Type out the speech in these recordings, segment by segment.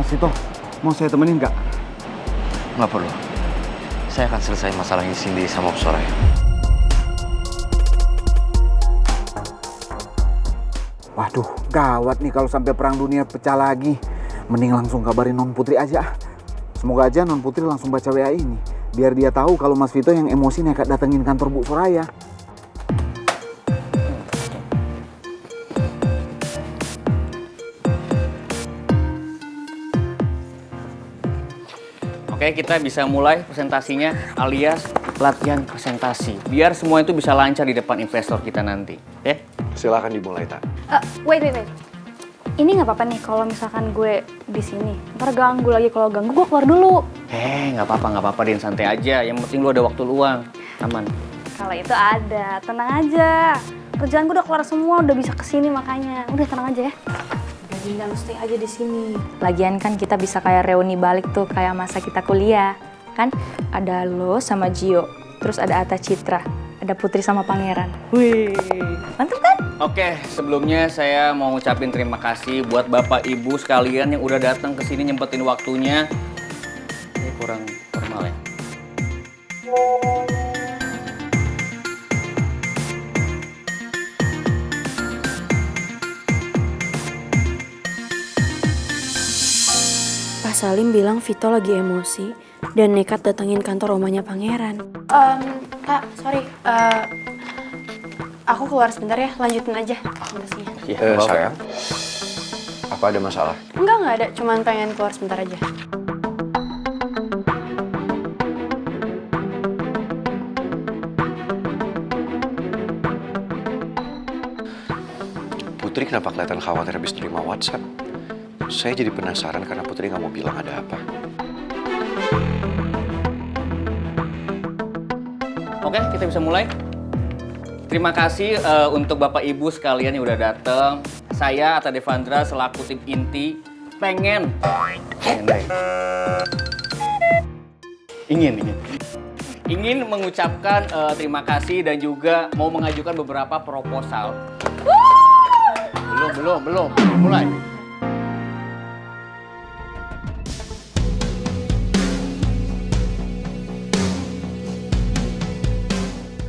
Mas Vito, mau saya temenin nggak? Nggak perlu. Saya akan selesai masalah ini Cindy sama Bu Soraya. Waduh, gawat nih kalau sampai perang dunia pecah lagi. Mending langsung kabarin Non Putri aja. Semoga aja Non Putri langsung baca WA ini. Biar dia tahu kalau Mas Vito yang emosi nekat datengin kantor Bu Soraya. Oke, kita bisa mulai presentasinya alias latihan presentasi. Biar semua itu bisa lancar di depan investor kita nanti. Oke? Silakan dimulai, Tak. Wait. Ini nggak apa-apa nih kalau misalkan gue di sini. Ntar ganggu lagi, kalau ganggu gue keluar dulu. Nggak apa-apa, Din. Santai aja. Yang penting lu ada waktu luang. Aman. Kalau itu ada, tenang aja. Kerjaan gue udah keluar semua, udah bisa kesini makanya. Udah tenang aja ya. Dinda lu stay aja di sini. Lagian kan kita bisa kayak reuni balik tuh kayak masa kita kuliah. Kan ada lo sama Gio, terus ada Atta Citra, ada Putri sama Pangeran. Wih, mantap kan? Oke, sebelumnya saya mau ngucapin terima kasih buat Bapak Ibu sekalian yang udah datang ke sini nyempetin waktunya. Ini kurang formal ya. Pak Salim bilang Vito lagi emosi dan nekat datengin kantor omanya Pangeran. Kak, sorry. Aku keluar sebentar ya, lanjutin aja presentasinya. Sayang, apa ada masalah? Enggak ada. Cuman pengen keluar sebentar aja. Putri kenapa kelihatan khawatir habis terima WhatsApp? Saya jadi penasaran karena Putri nggak mau bilang ada apa. Oke, kita bisa mulai. Terima kasih untuk Bapak Ibu sekalian yang udah datang. Saya Atta Devandra selaku tim inti pengen ingin mengucapkan terima kasih dan juga mau mengajukan beberapa proposal. Belum mulai.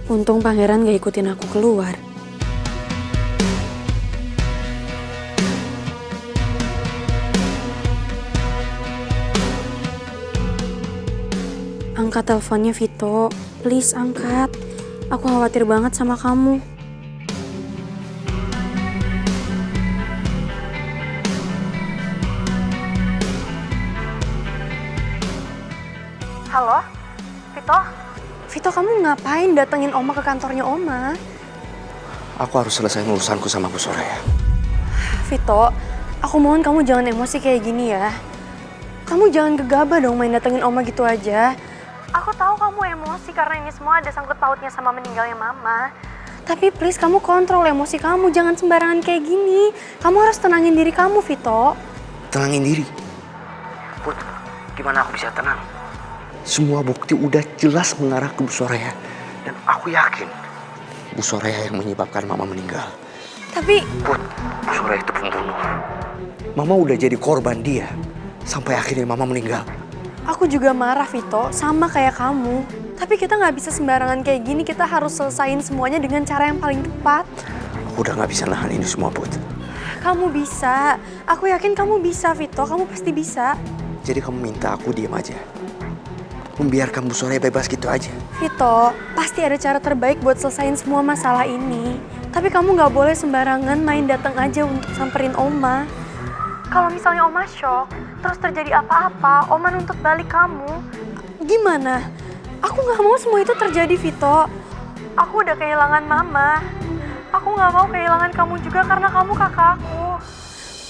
Untung Pangeran gak ikutin aku keluar. Angkat teleponnya Vito, please angkat. Aku khawatir banget sama kamu. Halo, Vito? Vito, kamu ngapain datengin Oma ke kantornya Oma? Aku harus selesai urusanku sama Bu Soraya. Vito, aku mohon kamu jangan emosi kayak gini ya. Kamu jangan gegabah dong main datengin Oma gitu aja. Aku tahu kamu emosi karena ini semua ada sangkut pautnya sama meninggalnya Mama. Tapi please kamu kontrol emosi kamu, jangan sembarangan kayak gini. Kamu harus tenangin diri kamu, Vito. Tenangin diri. Put, gimana aku bisa tenang? Semua bukti udah jelas mengarah ke Bu Soraya. Dan aku yakin Bu Soraya yang menyebabkan Mama meninggal. Tapi Put, Bu Soraya itu pembunuh. Mama udah jadi korban dia. Sampai akhirnya Mama meninggal. aku juga marah, Vito, sama kayak kamu. Tapi kita nggak bisa sembarangan kayak gini, kita harus selesain semuanya dengan cara yang paling tepat. Aku udah gak bisa nahan ini semua, Put. Kamu bisa, aku yakin kamu bisa, Vito, kamu pasti bisa. Jadi kamu minta aku diam aja? Membiarkan Bu Soraya bebas gitu aja? Vito, pasti ada cara terbaik buat selesain semua masalah ini. Tapi kamu nggak boleh sembarangan main datang aja untuk samperin Oma. Kalau misalnya Oma shock, terus terjadi apa-apa, Oma nuntut balik kamu. Gimana? Aku nggak mau semua itu terjadi, Vito. Aku udah kehilangan Mama. Aku nggak mau kehilangan kamu juga karena kamu kakak aku.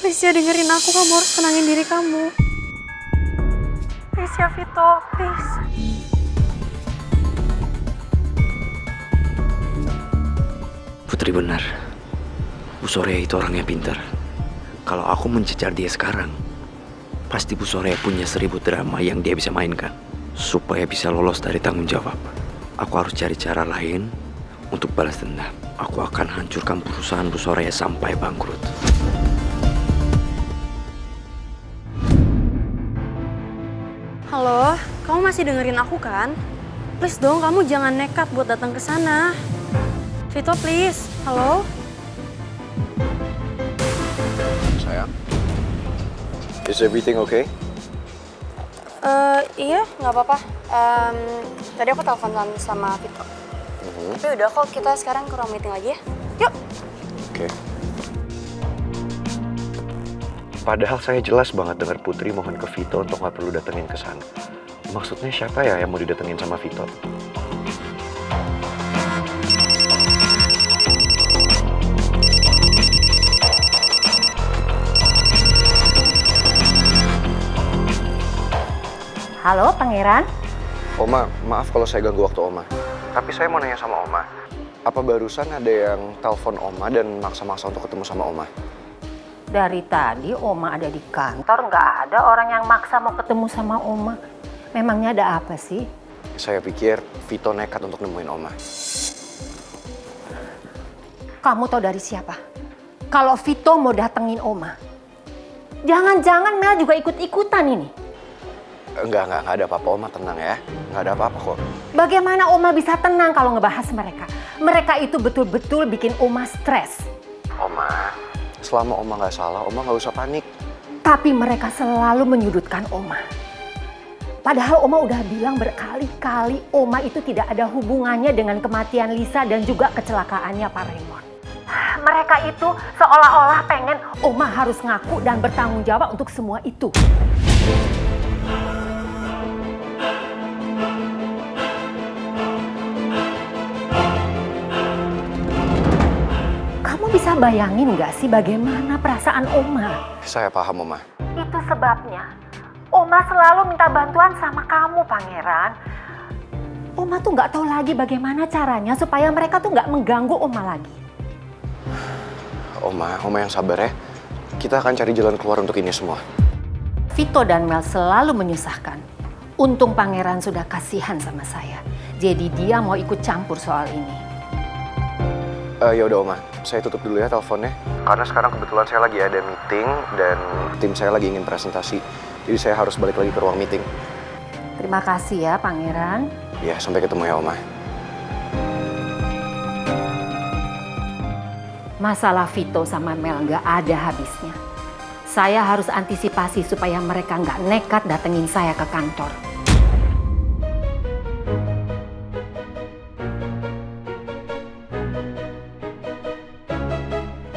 Please ya dengerin aku, kamu harus tenangin diri kamu. Please ya Vito, please. Putri benar. Bu Soraya itu orangnya pintar. Kalau aku mencecar dia sekarang, pasti Bu Soraya punya 1000 drama yang dia bisa mainkan. Supaya bisa lolos dari tanggung jawab. Aku harus cari cara lain untuk balas dendam. Aku akan hancurkan perusahaan Bu Soraya sampai bangkrut. Halo, kamu masih dengerin aku kan? Please dong, kamu jangan nekat buat datang ke sana. Vito, please. Halo? Sayang, is everything okay? Iya, nggak apa-apa. Tadi aku teleponan sama Vito. Tapi udah kok, kita sekarang ke ruang meeting lagi ya. Yuk! Oke. Padahal saya jelas banget dengar Putri mohon ke Vito untuk nggak perlu datengin ke sana. Maksudnya siapa ya yang mau didatengin sama Vito? Halo, Pangeran. Oma, maaf kalau saya ganggu waktu Oma. Tapi saya mau nanya sama Oma. Apa barusan ada yang telepon Oma dan maksa-maksa untuk ketemu sama Oma? Dari tadi Oma ada di kantor, nggak ada orang yang maksa mau ketemu sama Oma. Memangnya ada apa sih? Saya pikir Vito nekat untuk nemuin Oma. Kamu tahu dari siapa? Kalau Vito mau datengin Oma. Jangan-jangan Mel juga ikut-ikutan ini. Enggak ada apa-apa Oma, tenang ya. Enggak ada apa-apa kok. Bagaimana Oma bisa tenang kalau ngebahas mereka? Mereka itu betul-betul bikin Oma stres. Oma, selama Oma nggak salah, Oma nggak usah panik. Tapi mereka selalu menyudutkan Oma. Padahal Oma udah bilang berkali-kali Oma itu tidak ada hubungannya dengan kematian Lisa dan juga kecelakaannya Pak Raymond. Mereka itu seolah-olah pengen Oma harus ngaku dan bertanggung jawab untuk semua itu. Kamu bisa bayangin nggak sih bagaimana perasaan Oma? Saya paham Oma. Itu sebabnya Oma selalu minta bantuan sama kamu, Pangeran. Oma tuh nggak tahu lagi bagaimana caranya supaya mereka tuh nggak mengganggu Oma lagi. Oma yang sabar ya. Kita akan cari jalan keluar untuk ini semua. Vito dan Mel selalu menyusahkan. Untung Pangeran sudah kasihan sama saya. Jadi dia mau ikut campur soal ini. Ya udah Oma, saya tutup dulu ya teleponnya. Karena sekarang kebetulan saya lagi ada meeting dan tim saya lagi ingin presentasi. Jadi saya harus balik lagi ke ruang meeting. Terima kasih ya Pangeran. Ya, sampai ketemu ya Oma. Masalah Vito sama Mel nggak ada habisnya. Saya harus antisipasi supaya mereka nggak nekat datengin saya ke kantor.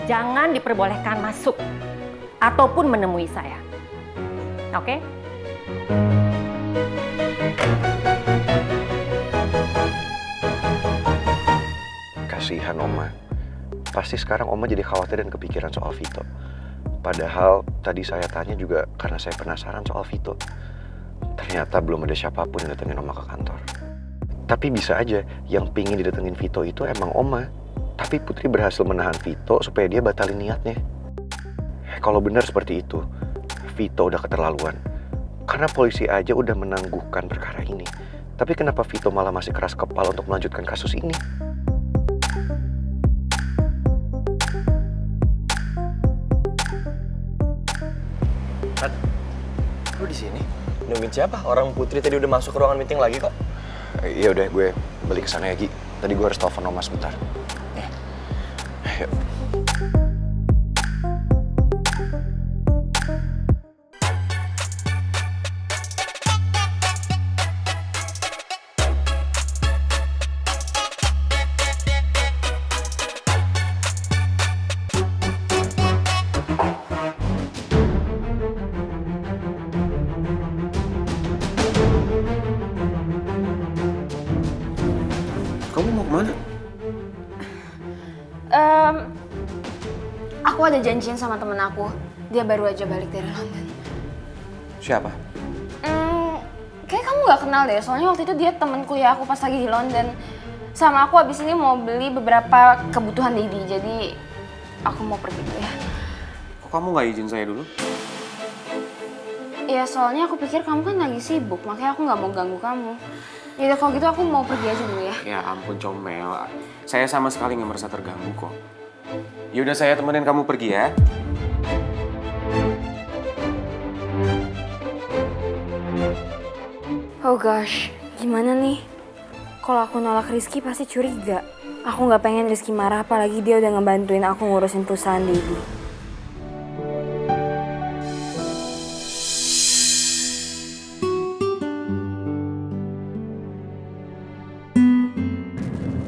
Jangan diperbolehkan masuk ataupun menemui saya. Oke? Kasihan Oma. Pasti sekarang Oma jadi khawatir dan kepikiran soal Vito. Padahal tadi saya tanya juga karena saya penasaran soal Vito. Ternyata belum ada siapapun yang datengin Oma ke kantor. Tapi bisa aja yang pingin didatengin Vito itu emang Oma. Tapi Putri berhasil menahan Vito supaya dia batalin niatnya. Kalau benar seperti itu, Vito udah keterlaluan. Karena polisi aja udah menangguhkan perkara ini. Tapi kenapa Vito malah masih keras kepala untuk melanjutkan kasus ini? Lu di sini? Nungguin siapa? Orang Putri tadi udah masuk ke ruangan meeting lagi kok. Ya udah, gue balik ke sana ya, Gi. Tadi gue harus telepon Oma sebentar. Yuk. Kamu mau kemana? Aku ada janjian sama temen aku. Dia baru aja balik dari London. Siapa? Kayak kamu gak kenal deh, soalnya waktu itu dia temen kuliah aku pas lagi di London. Sama aku abis ini mau beli beberapa kebutuhan Daddy, jadi aku mau pergi dulu ya. Kok kamu gak izin saya dulu? Ya soalnya aku pikir kamu kan lagi sibuk, makanya aku gak mau ganggu kamu. Yaudah kalau gitu aku mau pergi aja dulu ya. Ya ampun Comel, saya sama sekali gak merasa terganggu kok. Yaudah saya temenin kamu pergi ya. Oh gosh, gimana nih? Kalau aku nolak Rizky pasti curiga. Aku nggak pengen Rizky marah, apalagi dia udah ngebantuin aku ngurusin perusahaan Dedi.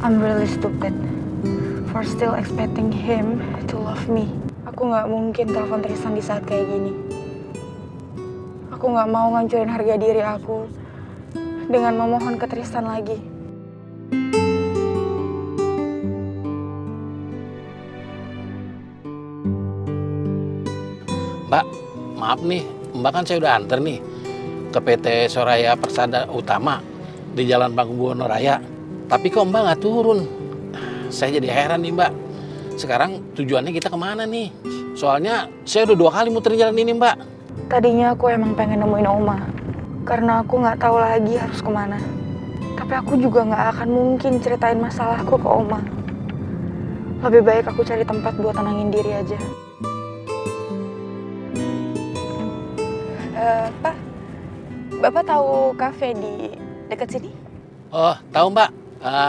I'm really stupid for still expecting him to love me. Aku nggak mungkin telepon Tristan di saat kayak gini. Aku nggak mau ngancurin harga diri aku dengan memohon ke Tristan lagi. Mbak, maaf nih, Mbak kan saya udah anter nih ke PT Soraya Persada Utama di Jalan Pakubuwono Raya. Tapi kok Mbak nggak turun? Saya jadi heran nih Mbak. Sekarang tujuannya kita kemana nih? Soalnya saya udah 2 kali muter jalan ini Mbak. Tadinya aku emang pengen nemuin Oma, karena aku nggak tahu lagi harus kemana. Tapi aku juga nggak akan mungkin ceritain masalahku ke Oma. Lebih baik aku cari tempat buat tenangin diri aja. Pak, Bapak tahu kafe di dekat sini? Oh, tahu Mbak.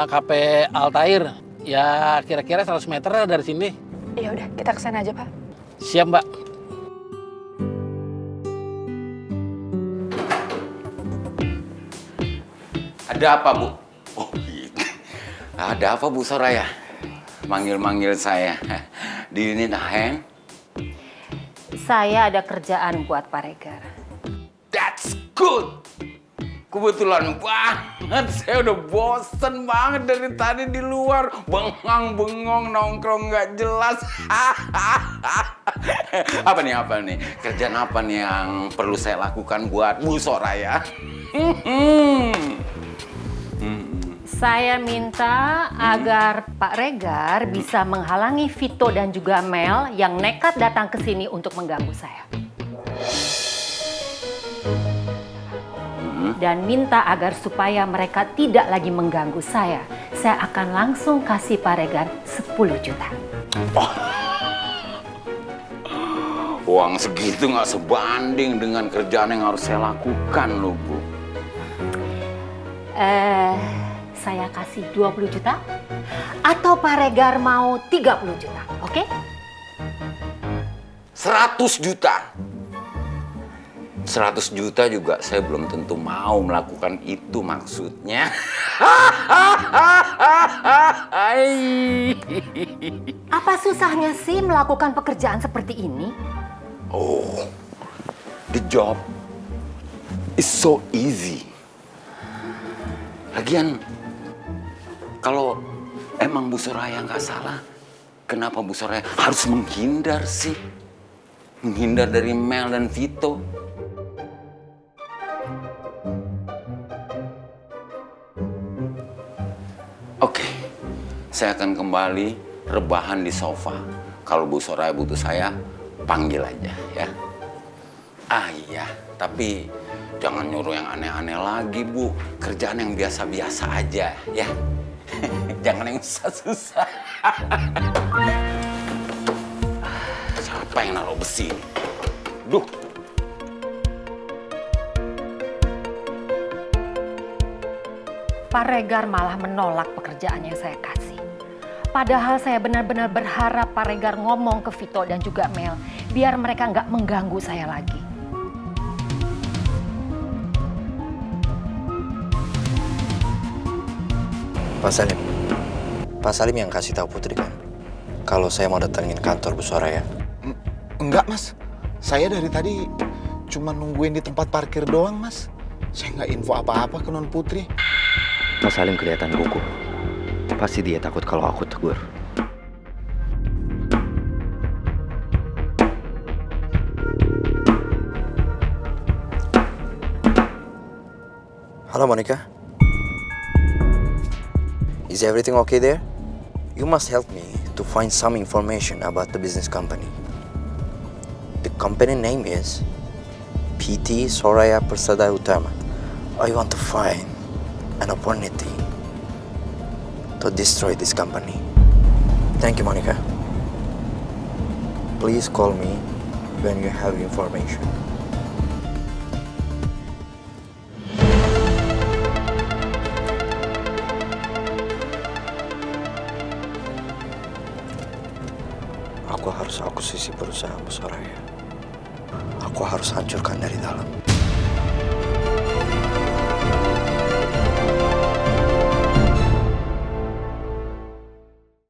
Kafe Altair. Ya kira-kira 100 meter dari sini. Ya udah, kita kesana aja Pak. Siap Mbak. Ada apa Bu? Oh gitu. Ada apa Bu Soraya? Manggil-manggil saya. Di ini tahan. Saya ada kerjaan buat Pak Regar. That's good. Kebetulan banget, saya udah bosen banget dari tadi di luar. Bengang-bengong, nongkrong nggak jelas. Apa nih? Kerjaan apa nih yang perlu saya lakukan buat Bu Soraya? Saya minta agar Pak Regar bisa menghalangi Vito dan juga Mel yang nekat datang ke sini untuk mengganggu saya. Dan minta agar supaya mereka tidak lagi mengganggu saya. Saya akan langsung kasih Pak Regar 10 juta. Uang segitu nggak sebanding dengan kerjaan yang harus saya lakukan loh Bu. Saya kasih 20 juta atau Pak Regar mau 30 juta, oke? 100 juta. 100 juta juga saya belum tentu mau melakukan itu maksudnya. Apa susahnya sih melakukan pekerjaan seperti ini? Oh, the job is so easy. Lagian, kalau emang Bu Soraya nggak salah, kenapa Bu Soraya harus menghindar sih? Menghindar dari Mel dan Vito. Oke, saya akan kembali rebahan di sofa. Kalau Bu Soraya butuh saya, panggil aja ya. Ah iya, tapi jangan nyuruh yang aneh-aneh lagi Bu. Kerjaan yang biasa-biasa aja ya. Jangan yang susah-susah. Siapa yang naruh besi ini? Duh. Pak Regar malah menolak pekerjaan yang saya kasih. Padahal saya benar-benar berharap Pak Regar ngomong ke Vito dan juga Mel, biar mereka nggak mengganggu saya lagi. Pak Salim yang kasih tahu Putri kan, kalau saya mau datengin kantor Bu Soraya. Enggak Mas, saya dari tadi cuma nungguin di tempat parkir doang Mas. Saya nggak info apa-apa ke Non Putri. Pak Salim kelihatan gugup. Pasti dia takut kalau aku tegur. Halo Monica. Is everything okay there? You must help me to find some information about the business company. The company name is PT Soraya Persada Utama. I want to find an opportunity to destroy this company. Thank you, Monica. Please call me when you have information. Aku harus akuisisi perusahaan Bu Soraya. Aku harus hancurkan dari dalam.